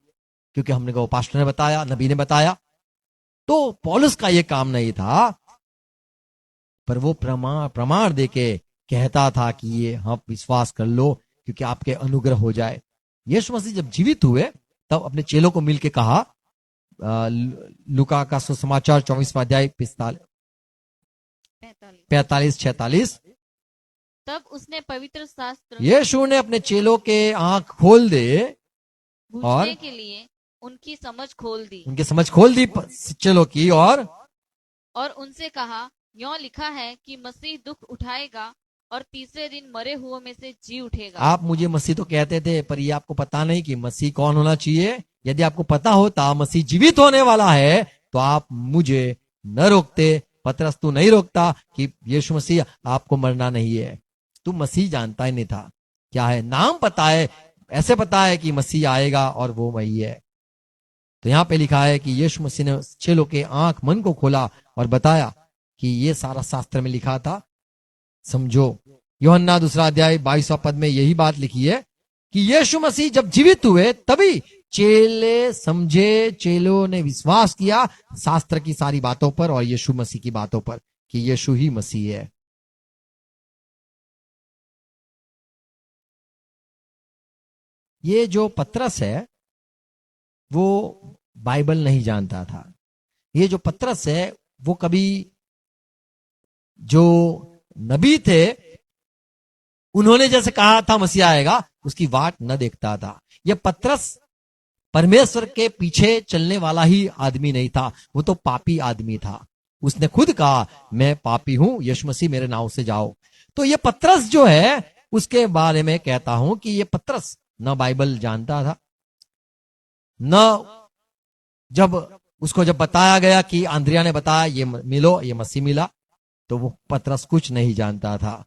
क्योंकि हमने कहा पास्टर ने बताया, नबी ने बताया। तो पौलुस का ये काम नहीं था, पर वो प्रमाण देके कहता था कि ये हाँ विश्वास कर लो, क्योंकि आपके अनुग्रह हो जाए। यीशु मसीह जब जीवित हुए तब अपने चेलों को मिलके कहा, लूका का सुसमाचार 24वां अध्याय 45-46, तब उसने पवित्र शास्त्र यीशु ने अपने चेलों के आंख खोल दे बूझने के लिए उनकी समझ खोल दी, उनकी समझ खोल दी चेलों की, और उनसे कहा, यों लिखा है कि मसीह दुख उठाएगा और तीसरे दिन मरे हुओं में से जी उठेगा। आप मुझे मसीह तो कहते थे, पर ये आपको पता नहीं कि मसीह कौन होना चाहिए। यदि आपको पता होता मसीह जीवित होने वाला है, तो आप मुझे न रोकते। पतरस तू नहीं रोकता कि यीशु मसीह आपको मरना नहीं है। तू मसीह जानता ही नहीं था, क्या है नाम पता है, ऐसे पता है कि मसीह आएगा और वो वही है। तो यहाँ पे लिखा है कि यीशु मसीह ने चेलों के आंख मन को खोला और बताया कि ये सारा शास्त्र में लिखा था, समझो। यूहन्ना 2 अध्याय 22वां पद में यही बात लिखी है कि यीशु मसीह जब जीवित हुए तभी चेले समझे, चेलों ने विश्वास किया शास्त्र की सारी बातों पर और यीशु मसीह की बातों पर कि यीशु ही मसीह है। ये जो पतरस है वो बाइबल नहीं जानता था। ये जो पतरस है वो कभी जो नबी थे उन्होंने जैसे कहा था मसीह आएगा, उसकी वाट न देखता था। यह पतरस परमेश्वर के पीछे चलने वाला ही आदमी नहीं था, वो तो पापी आदमी था। उसने खुद कहा मैं पापी हूं, यीशु मसीह मेरे नाव से जाओ। तो ये पतरस जो है उसके बारे में कहता हूं कि ये पतरस न बाइबल जानता था, न जब बताया गया कि आंद्रिया ने बताया ये मिलो, ये मसीह मिला, तो वो पतरस कुछ नहीं जानता था।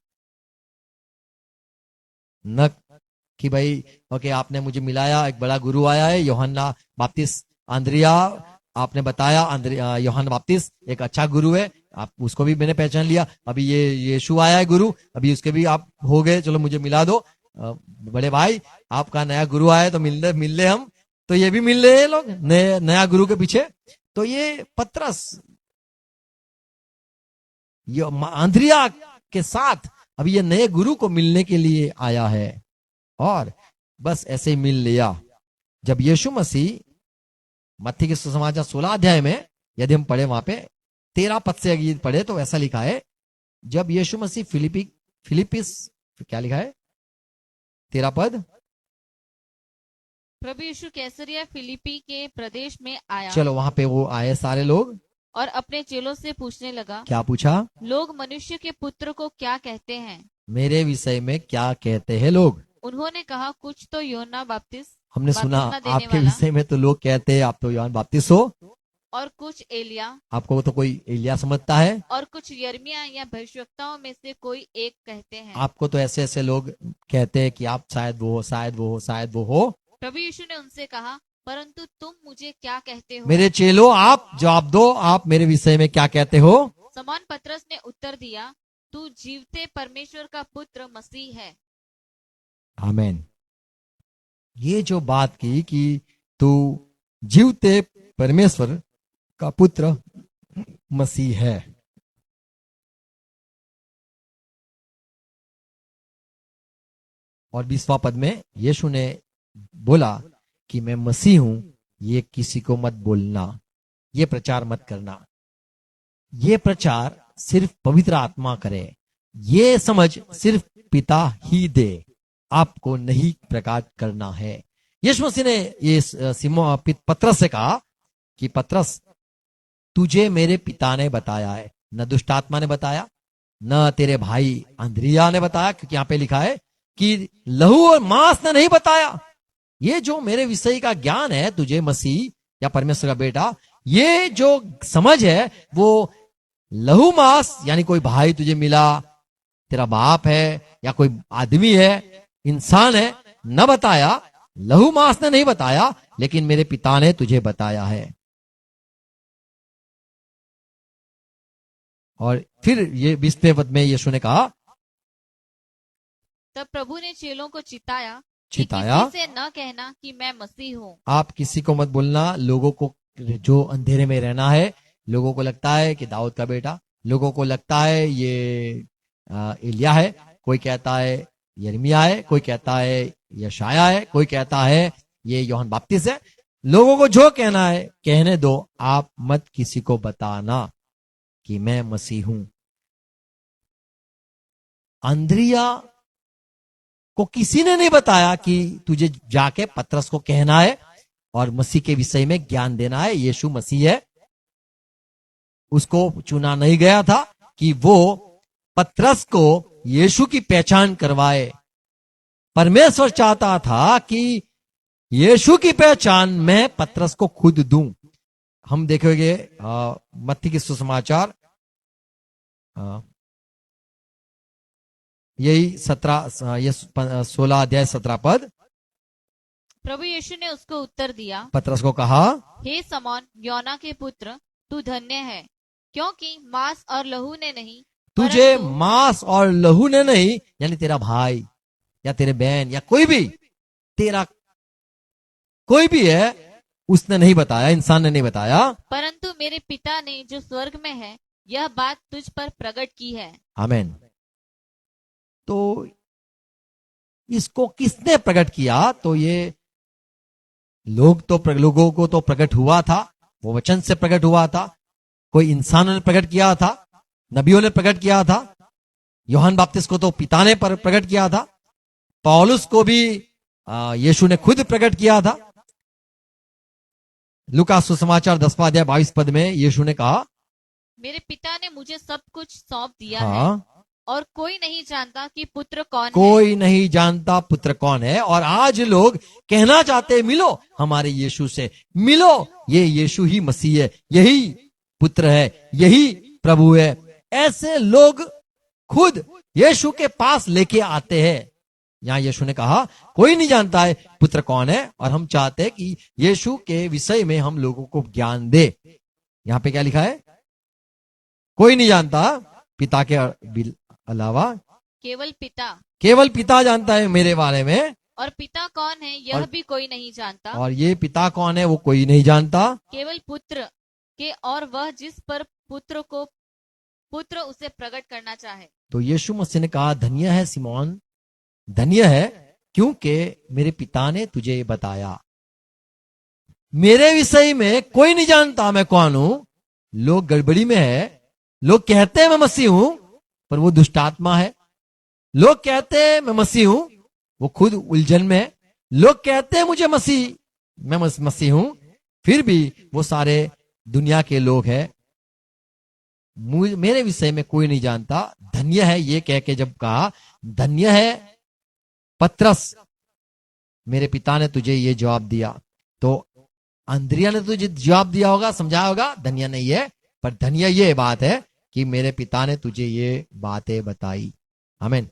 न कि भाई ओके आपने मुझे मिलाया, एक बड़ा गुरु आया है यूहन्ना बपतिस्मा, आंद्रिया आपने बताया यूहन्ना बपतिस्मा एक अच्छा गुरु है, आप उसको भी मैंने पहचान लिया। अभी ये यीशु आया है गुरु, अभी उसके भी आप हो गए, चलो मुझे मिला दो। बड़े भाई आपका नया गुरु आया तो मिल ले हम, तो ये भी मिल रहे हैं लोग नया गुरु के पीछे। तो ये पतरस ये आंद्रिया के साथ अभी ये नए गुरु को मिलने के लिए आया है, और बस ऐसे ही मिल लिया। जब यीशु मसीह मत्ती के सुसमाचार 16 अध्याय में यदि हम पढ़े, वहां पे 13 पद से अगर पढ़े तो ऐसा लिखा है, जब यीशु मसीह फिलिपिस क्या लिखा है 13 पद, प्रभु यीशु कैसरिया फिलिपी के प्रदेश में आया। चलो वहां पे वो आए सारे लोग, और अपने चेलों से पूछने लगा, क्या पूछा, लोग मनुष्य के पुत्र को क्या कहते हैं? मेरे विषय में क्या कहते हैं लोग? उन्होंने कहा, कुछ तो यूहन्ना बपतिस्मा हमने सुना देने आपके वाला, विषय में तो लोग कहते हैं आप तो यूहन्ना बपतिस्मा हो, और कुछ एलिया, आपको तो कोई एलिया समझता है, और कुछ यर्मिया या भविष्यवक्ताओं में से कोई एक कहते हैं। आपको तो ऐसे ऐसे लोग कहते हैं कि आप शायद वो हो, शायद वो हो, शायद वो हो। प्रभु यीशु ने उनसे कहा, परंतु तुम मुझे क्या कहते हो? मेरे चेलों आप जवाब दो, आप मेरे विषय में क्या कहते हो? शमौन पतरस ने उत्तर दिया, तू जीवते परमेश्वर का पुत्र मसीह है। आमीन। ये जो बात की कि तू जीवते परमेश्वर का पुत्र मसीह है, और 20वां पद में यीशु ने बोला कि मैं मसीह हूं, ये किसी को मत बोलना, ये प्रचार मत करना। ये प्रचार सिर्फ पवित्र आत्मा करे, ये समझ सिर्फ पिता ही दे, आपको नहीं प्रकाश करना है। यीशु मसीह ने ये पतरस से कहा कि पतरस, तुझे मेरे पिता ने बताया है, न दुष्ट आत्मा ने बताया, न तेरे भाई अंद्रिया ने बताया, क्योंकि यहां पे लिखा है कि लहू और मांस ने नहीं बताया। ये जो मेरे विषय का ज्ञान है तुझे मसीह या परमेश्वर का बेटा, ये जो समझ है वो लहू मांस यानी कोई भाई तुझे मिला, तेरा बाप है या कोई आदमी है, इंसान है, न बताया। लहू मांस ने नहीं बताया, लेकिन मेरे पिता ने तुझे बताया है। और फिर ये 20वें पद में यीशु ने कहा, तब प्रभु ने चेलों को चिताया कि चिताया, किसी से न कहना कि मैं मसीह हूँ। आप किसी को मत बोलना। लोगों को जो अंधेरे में रहना है, लोगों को लगता है कि दाऊद का बेटा, लोगों को लगता है ये एलिया है, कोई कहता है यिर्मयाह है, कोई कहता है यशाया है, कोई कहता है ये यूहन्ना बपतिस्मा है। लोगों को जो कहना है कहने दो, आप मत किसी को बताना कि मैं मसीह हूं। अंद्रिया को किसी ने नहीं बताया कि तुझे जाके पतरस को कहना है और मसीह के विषय में ज्ञान देना है, यीशु मसीह है। उसको चुना नहीं गया था कि वो पतरस को यीशु की पहचान करवाए। परमेश्वर चाहता था कि यीशु की पहचान मैं पतरस को खुद दूं। हम देखेंगे मत्ती के सुसमाचार यही 16 अध्याय 17 पद। प्रभु यीशु ने उसको उत्तर दिया, पतरस को कहा, हे समौन योना के पुत्र, तू धन्य है, क्योंकि मांस और लहू ने नहीं, तुझे परंतु मांस और लहू ने नहीं, यानी तेरा भाई या तेरे बहन या कोई भी तेरा कोई भी है, उसने नहीं बताया, इंसान ने नहीं बताया, परंतु मेरे पिता ने जो स्वर्ग में है यह बात तुझ पर प्रकट की है। आमीन। तो इसको किसने प्रकट किया? तो ये लोगों को तो प्रकट हुआ था, वो वचन से प्रकट हुआ था, कोई इंसानों ने प्रकट किया था, नबियों ने प्रकट किया था, यूहन्ना बपतिस्मा को तो पिता ने प्रकट किया था, पौलुस को भी यीशु ने खुद प्रकट किया था। लूका सुसमाचार 10वां अध्याय 22 पद में यीशु ने कहा, मेरे पिता ने मुझे सब कुछ सौंप दिया हाँ, है, और कोई नहीं जानता कि पुत्र कौन है। कोई नहीं जानता पुत्र कौन है। और आज लोग कहना चाहते, मिलो हमारे यीशु से, मिलो, ये यीशु ही मसीह है, यही पुत्र है, यही प्रभु है। ऐसे लोग खुद यीशु के पास लेके आते हैं। यहां यीशु ने कहा कोई नहीं जानता है पुत्र कौन है, और हम चाहते हैं कि यीशु के विषय में हम लोगों को ज्ञान दे। यहां पे क्या लिखा है? कोई नहीं जानता पिता के अलावा, केवल पिता जानता है मेरे बारे में, और पिता कौन है यह भी कोई नहीं जानता, और ये पिता कौन है वो कोई नहीं जानता, केवल पुत्र के, और वह जिस पर पुत्र उसे प्रकट करना चाहे। तो यीशु मसीह ने कहा, धन्य है सिमोन, धन्य है, क्योंकि मेरे पिता ने तुझे बताया। मेरे विषय में कोई नहीं जानता मैं कौन हूं। लोग गड़बड़ी में है, लोग कहते हैं मैं मसीह हूं, पर वो दुष्ट आत्मा है। लोग कहते हैं मैं मसीह हूं, वो खुद उलझन में है। लोग कहते हैं मैं मसीह हूं, फिर भी वो सारे दुनिया के लोग हैं। मेरे विषय में कोई नहीं जानता। धन्य है ये कह के जब कहा, धन्य है पतरस, मेरे पिता ने तुझे ये जवाब दिया, तो अंद्रिया ने तुझे जवाब दिया होगा, समझाया होगा, धन्य नहीं है, पर धन्य ये बात है कि मेरे पिता ने तुझे ये बातें बताई। आमीन।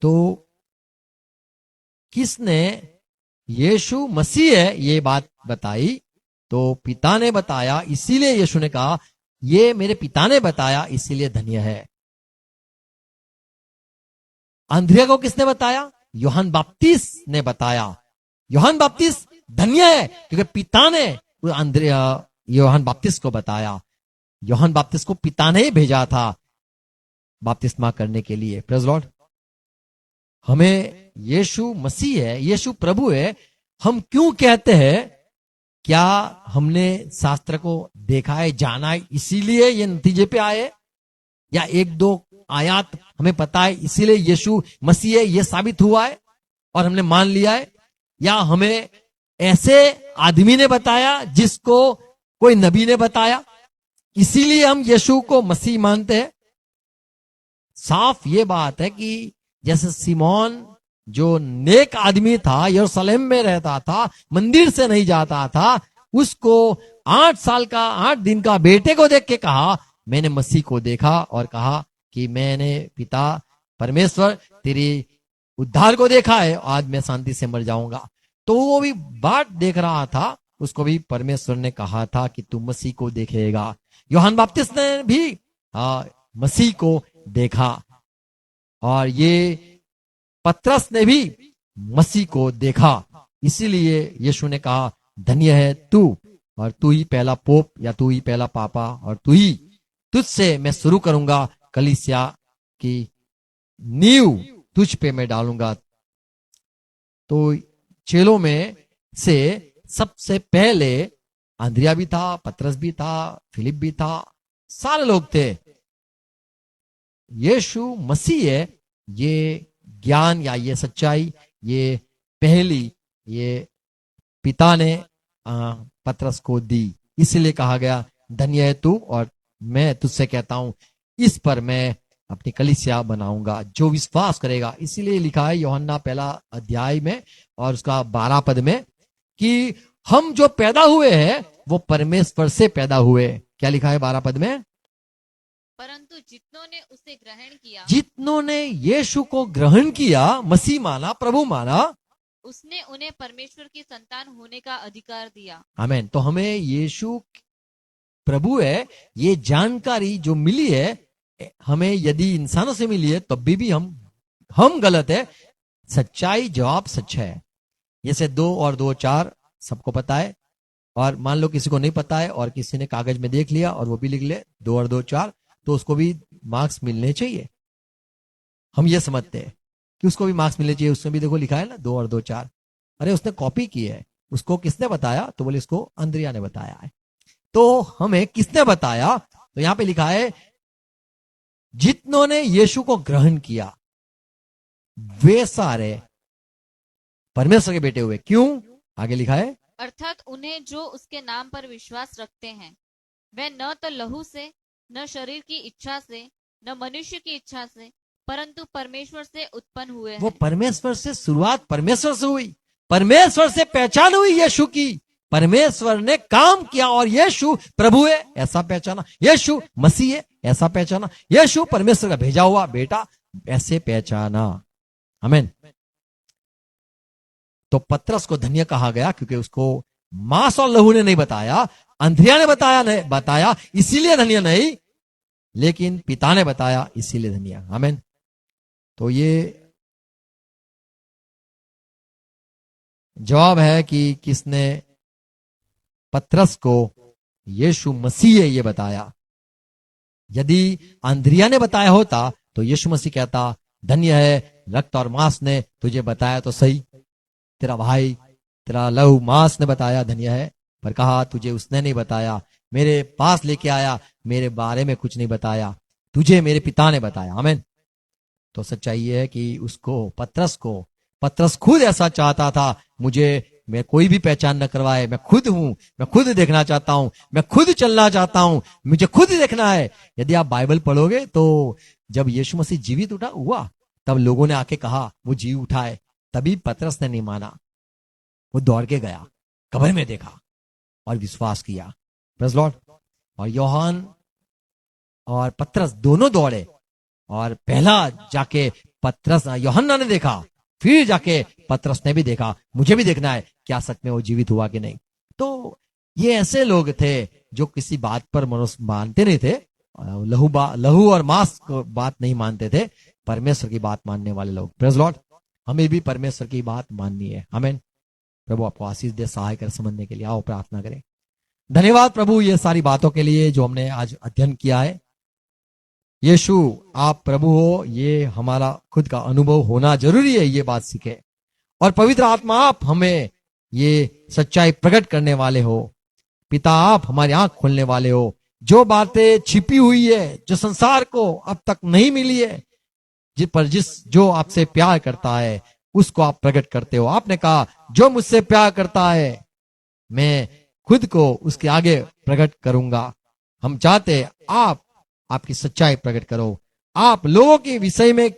तो किसने? यीशु मसीह है ये बात बताई, तो पिता ने बताया, इसीलिए यीशु ने कहा ये मेरे पिता ने बताया, इसीलिए धन्य है। अंद्रिया को किसने बताया? यूहन्ना बपतिस्मा ने बताया। यूहन्ना बपतिस्मा धन्य है क्योंकि पिता ने यूहन्ना बपतिस्मा को बताया। यूहन्ना बपतिस्मा को पिता ने ही भेजा था बपतिस्मा करने के लिए। Praise Lord. हमें यीशु मसीह है, यीशु प्रभु है, हम क्यों कहते हैं? क्या हमने शास्त्र को देखा है, जाना है, इसीलिए ये नतीजे पे आए, या एक दो आयात हमें पता है इसीलिए यीशु मसीह है ये साबित हुआ है और हमने मान लिया है? या हमें ऐसे आदमी ने बताया जिसको कोई नबी ने बताया, इसीलिए हम यीशु को मसीह मानते हैं? साफ ये बात है कि जैसे सिमोन जो नेक आदमी था, यरूशलेम में रहता था, मंदिर से नहीं जाता था, उसको 8 साल का 8 दिन का बेटे को देख के कहा, मैंने मसीह को देखा और कहा कि मैंने पिता परमेश्वर तेरी उद्धार को देखा है, आज मैं शांति से मर जाऊंगा। तो वो भी बाट देख रहा था, उसको भी परमेश्वर ने कहा था कि तू मसीह को देखेगा। यूहन्ना बपतिस्मा ने भी मसीह को देखा, और ये पतरस ने भी मसीह को देखा। इसीलिए यीशु ने कहा, धन्य है तू, और तू ही पहला पोप या तू ही पहला पापा, और तुझसे मैं शुरू करूंगा कलीसिया की नींव तुझ पे मैं डालूंगा। तो चेलों में से सबसे पहले अंद्रिया भी था, पतरस भी था, फिलिप भी था, सारे लोग थे। यीशु मसीह है, ये ज्ञान या ये सच्चाई, ये पहली ये पिता ने पतरस को दी। इसलिए कहा गया, धन्य है तू, और मैं तुझसे कहता हूं इस पर मैं अपनी कलीसिया बनाऊंगा जो विश्वास करेगा। इसीलिए लिखा है यूहन्ना पहला अध्याय में और उसका 12 पद में कि हम जो पैदा हुए हैं वो परमेश्वर से पैदा हुए। क्या लिखा है 12 पद में? परंतु जितनों ने उसे ग्रहण किया, जितनों ने यीशु को ग्रहण किया, मसीह माना, प्रभु माना, उसने उन्हें परमेश्वर की संतान होने का अधिकार दिया। आमीन। तो हमें यीशु प्रभु है ये जानकारी जो मिली है, हमें यदि इंसानों से मिली है तब भी हम गलत है। सच्चाई जवाब सच है। जैसे 2 और 2 4 सबको पता है, और मान लो किसी को नहीं पता है और किसी ने कागज में देख लिया और वो भी लिख ले 2 और 2 4, तो उसको भी मार्क्स मिलने चाहिए। हम ये समझते हैं कि उसको भी मार्क्स मिलने चाहिए। उसमें भी देखो लिखा है ना 2 और 2 4। अरे उसने कॉपी की है, उसको किसने बताया? तो बोले इसको अंद्रिया ने बताया है। तो हमें किसने बताया? तो यहां पे लिखा है जितनों ने यीशु को ग्रहण किया वे सारे परमेश्वर के बेटे हुए। क्यों? आगे लिखा है, अर्थात उन्हें जो उसके नाम पर विश्वास रखते हैं, वे न तो लहू से, न शरीर की इच्छा से, न मनुष्य की इच्छा से, परंतु परमेश्वर से उत्पन्न हुए वो हैं। परमेश्वर से शुरुआत परमेश्वर से हुई, परमेश्वर से पहचान हुई यीशु की। परमेश्वर ने काम किया और यीशु प्रभु है ऐसा पहचाना, यीशु मसीह है ऐसा पहचाना, यीशु परमेश्वर का भेजा हुआ बेटा ऐसे पहचाना। आमीन। तो पतरस को धन्य कहा गया क्योंकि उसको मांस और लहू ने नहीं बताया, अंधेरिया ने बताया इसीलिए धन्य नहीं, लेकिन पिता ने बताया इसीलिए धन्य। आमीन। तो ये जवाब है कि किसने पतरस को यीशु मसीह है ये बताया। यदि अंद्रिया ने बताया होता तो यीशु मसीह कहता, धन्य है रक्त और मांस ने तुझे बताया तो सही, तेरा भाई तेरा लहू मांस ने बताया धन्य है, पर कहा तुझे उसने नहीं बताया, मेरे पास लेके आया, मेरे बारे में कुछ नहीं बताया, तुझे मेरे पिता ने बताया। आमीन। तो सच्चाई है कि उसको पतरस खुद ऐसा चाहता था, मैं कोई भी पहचान न करवाए, मैं खुद हूं, मैं खुद देखना चाहता हूं, मैं खुद चलना चाहता हूं, मुझे खुद देखना है। यदि आप बाइबल पढ़ोगे तो जब यीशु मसीह जीवित हुआ तब लोगों ने आके कहा वो जी उठा है, तभी पतरस ने नहीं माना, वो दौड़ के गया, कब्र में देखा और विश्वास किया। Praise Lord. और यूहन्ना और पतरस दोनों दौड़े, और पहला जाके यूहन्ना ने देखा, फिर जाके पतरस ने भी देखा, मुझे भी देखना है क्या सच में वो जीवित हुआ कि नहीं। तो ये ऐसे लोग थे जो किसी बात पर मनुष्य मानते नहीं थे, लहू और मांस को बात नहीं मानते थे, परमेश्वर की बात मानने वाले लोग। Praise Lord. हमें भी परमेश्वर की बात माननी है। आमीन। प्रभु आपको आशीष दे, सहाय कर समझने के लिए। आओ प्रार्थना करें। धन्यवाद प्रभु ये सारी बातों के लिए जो हमने आज अध्ययन किया है। यीशु आप प्रभु हो, ये हमारा खुद का अनुभव होना जरूरी है, ये बात सीखे। और पवित्र आत्मा आप हमें ये सच्चाई प्रकट करने वाले हो। पिता आप हमारी आंख खोलने वाले हो। जो बातें छिपी हुई है, जो संसार को अब तक नहीं मिली है, जो आपसे प्यार करता है, उसको आप प्रकट करते हो। आपने कहा जो मुझसे प्यार करता है मैं खुद को उसके आगे प्रकट करूंगा। हम चाहते आप आपकी सच्चाई प्रकट करो, आप लोगों के विषय में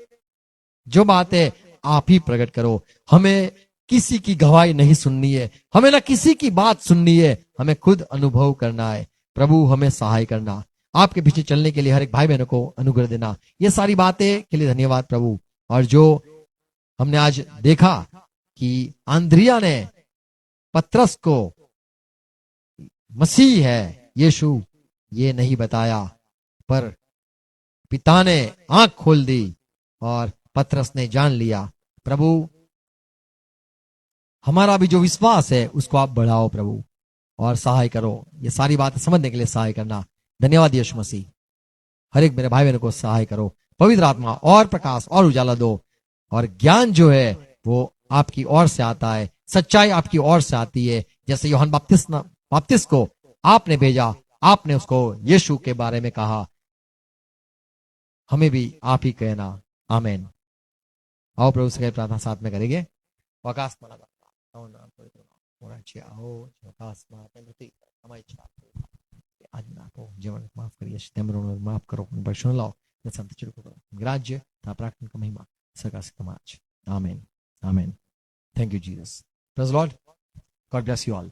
जो बात है आप ही प्रकट करो। हमें किसी की गवाही नहीं सुननी है, हमें ना किसी की बात सुननी है, हमें खुद अनुभव करना है। प्रभु हमें सहाय करना, आपके पीछे चलने के लिए हर एक भाई बहनों को अनुग्रह देना। ये सारी बातें के लिए धन्यवाद प्रभु। और जो हमने आज देखा कि आंद्रिया ने पतरस को मसीह है यीशु ये नहीं बताया, पर पिता ने आंख खोल दी और पतरस ने जान लिया। प्रभु हमारा भी जो विश्वास है उसको आप बढ़ाओ प्रभु, और सहाय करो। ये सारी बातें समझने के लिए सहाय करना। धन्यवाद यीशु मसीह। हर एक मेरे भाई बहनों को सहाय करो। पवित्र आत्मा और प्रकाश और उजाला दो, और ज्ञान जो है वो आपकी ओर से आता है, सच्चाई आपकी ओर से आती है। जैसे यूहन्ना बपतिस्मा को आपने भेजा, आपने उसको यीशु के बारे में कहा, हमें भी आप ही कहना। आमीन। आओ प्रभु से प्रार्थना साथ में करेंगे। आकाश माना આજના આપો જીવન માફ કરીએ છીએ તેમ માફ કરો પર સુન લો સંત ચુકો કરો રાજ્ય તા પ્રાર્થના મહિમા સકા સમાજ. Amen. Amen. Thank you Jesus. Praise lord. God bless you all.